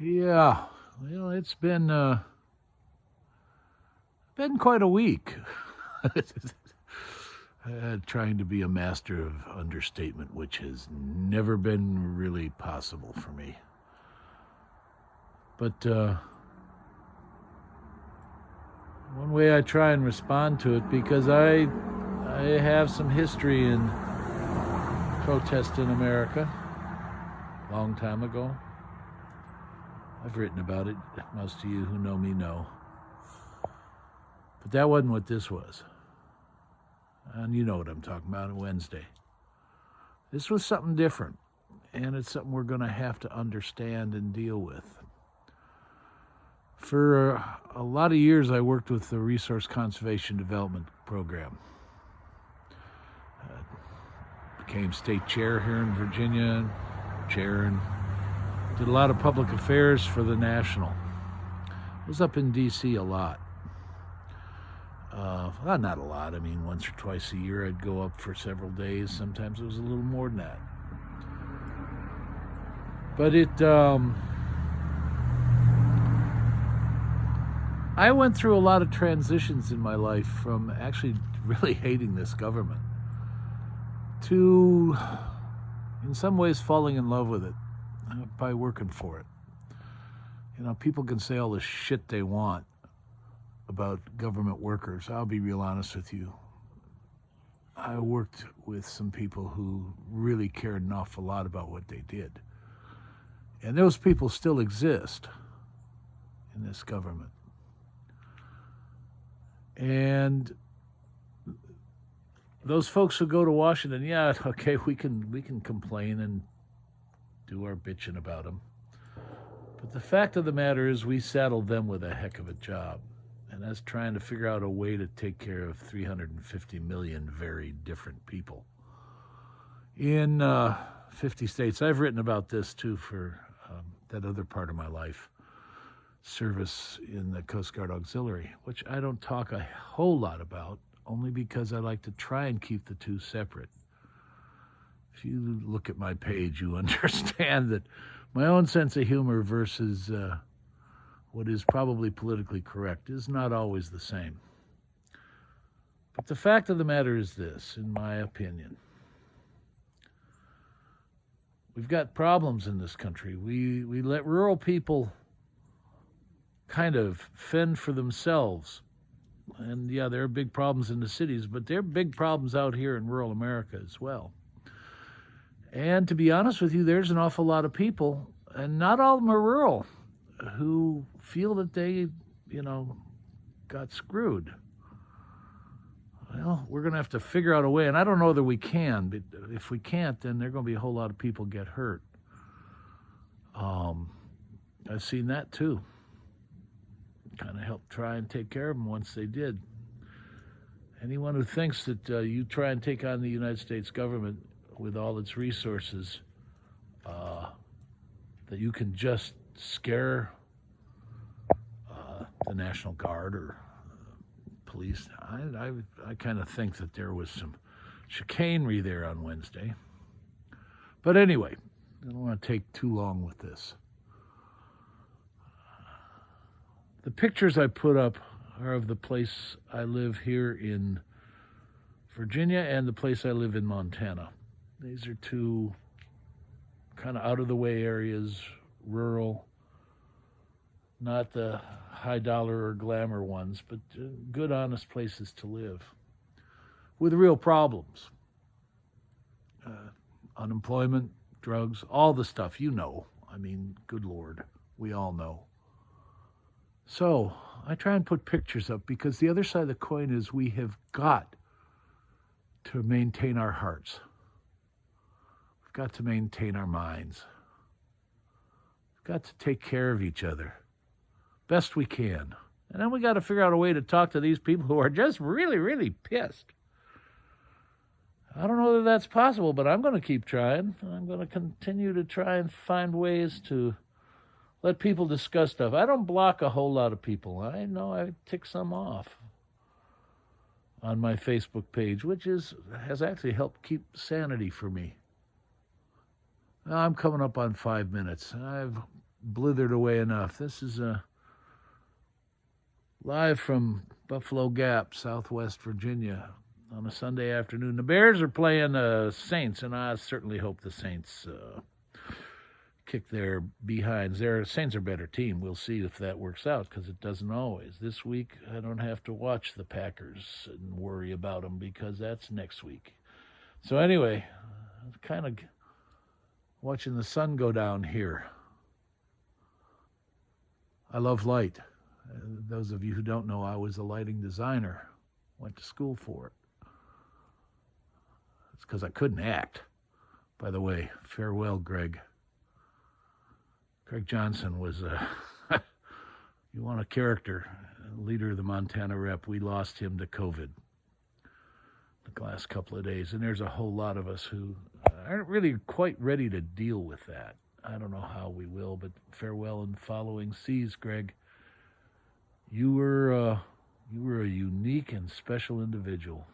Yeah, well, it's been quite a week. Trying to be a master of understatement, which has never been really possible for me. But one way I try and respond to it, because I have some history in protest in America, a long time ago. I've written about it. Most of you who know me know. But that wasn't what this was. And you know what I'm talking about on Wednesday. This was something different, and it's something we're going to have to understand and deal with. For a lot of years, I worked with the Resource Conservation Development Program. Became state chair here in Virginia, chair, and did a lot of public affairs for the national. I was up in D.C. a lot. Well, not a lot. I mean, once or twice a year I'd go up for several days. Sometimes it was a little more than that. But I went through a lot of transitions in my life, from actually really hating this government to, in some ways, falling in love with it by working for it. You know, people can say all the shit they want about government workers. I'll be real honest with you. I worked with some people who really cared an awful lot about what they did. And those people still exist in this government. And those folks who go to Washington, yeah, okay, we can complain and do our bitching about them. But the fact of the matter is, we saddled them with a heck of a job. And that's trying to figure out a way to take care of 350 million very different people in 50 states. I've written about this too for that other part of my life, service in the Coast Guard Auxiliary, which I don't talk a whole lot about, only because I like to try and keep the two separate. If you look at my page, you understand that my own sense of humor versus what is probably politically correct is not always the same. But the fact of the matter is this, in my opinion. We've got problems in this country. We let rural people kind of fend for themselves. And yeah, there are big problems in the cities, but there are big problems out here in rural America as well. And to be honest with you, there's an awful lot of people, and not all of them are rural, who feel that they, got screwed. Well, we're going to have to figure out a way, and I don't know that we can, but if we can't, then there are going to be a whole lot of people get hurt. I've seen that too. Kind of helped try and take care of them once they did. Anyone who thinks that you try and take on the United States government with all its resources, that you can just scare the National Guard or police. I kind of think that there was some chicanery there on Wednesday. But anyway, I don't want to take too long with this. The pictures I put up are of the place I live here in Virginia and the place I live in Montana. These are two kind of out-of-the-way areas, rural, not the high-dollar or glamour ones, but good, honest places to live with real problems. Unemployment, drugs, all the stuff, you know. I mean, good Lord, we all know. So I try and put pictures up because the other side of the coin is we have got to maintain our hearts. We've got to maintain our minds. We've got to take care of each other best we can. And then we got to figure out a way to talk to these people who are just really, really pissed. I don't know that that's possible, but I'm going to keep trying. I'm going to continue to try and find ways to let people discuss stuff. I don't block a whole lot of people. I know I tick some off on my Facebook page, which has actually helped keep sanity for me. Now, I'm coming up on 5 minutes. I've blithered away enough. This is live from Buffalo Gap, Southwest Virginia, on a Sunday afternoon. The Bears are playing Saints, and I certainly hope the Saints kick their behinds. Their Saints are a better team. We'll see if that works out, because it doesn't always. This week, I don't have to watch the Packers and worry about them, because that's next week. So anyway, I'm kind of watching the sun go down here. I love light. Those of you who don't know, I was a lighting designer. Went to school for it. It's because I couldn't act. By the way, farewell, Greg. Greg Johnson was, you want a character, leader of the Montana Rep. We lost him to COVID the last couple of days. And there's a whole lot of us who aren't really quite ready to deal with that. I don't know how we will, but farewell and following seas, Greg. You were a unique and special individual.